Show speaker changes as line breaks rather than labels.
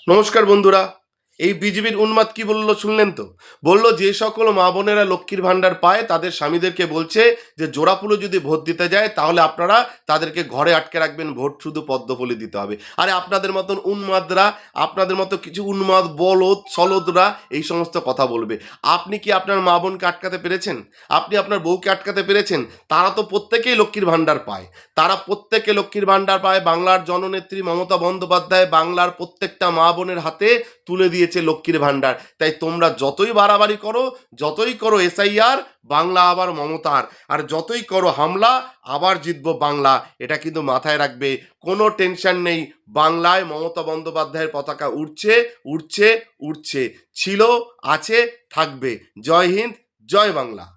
নমস্কার বন্ধুরা। এই বিজেপির উন্মাদ কি বললো শুনলেন তো? বলল যে সকল মা বোনেরা লক্ষ্মীর ভাণ্ডার পায় তাদের স্বামীদেরকে বলছে যে জোড়াফুলো যদি ভোট দিতে যায় তাহলে আপনারা তাদেরকে ঘরে আটকে রাখবেন, ভোট শুধু পদ্মফুলি দিতে হবে। আরে আপনাদের মতন উন্মাদরা, আপনাদের মতো কিছু উন্মাদ বলদ সলদরা এই সমস্ত কথা বলবে। আপনি কি আপনার মা বোনকে আটকাতে পেরেছেন? আপনি আপনার বউকে আটকাতে পেরেছেন? তারা তো প্রত্যেকেই লক্ষ্মীর ভাণ্ডার পায়। তারা প্রত্যেকে লক্ষ্মীর ভাণ্ডার পায়। বাংলার জননেত্রী মমতা বন্দ্যোপাধ্যায় বাংলার প্রত্যেকটা মা বোনের হাতে তুলে দিয়েছে লক্ষ্মীর ভাণ্ডার। তাই তোমরা যতই বাড়াবাড়ি করো, যতই করো এসআইআর, বাংলা আবার মমতার, আর যতই করো হামলা, আবার জিতবো বাংলা। এটা কিন্তু মাথায় রাখবে, কোনো টেনশন নেই। বাংলায় মমতা বন্দ্যোপাধ্যায়ের পতাকা উড়ছে, উড়ছে, উড়ছে, ছিল, আছে, থাকবে। জয় হিন্দ, জয় বাংলা।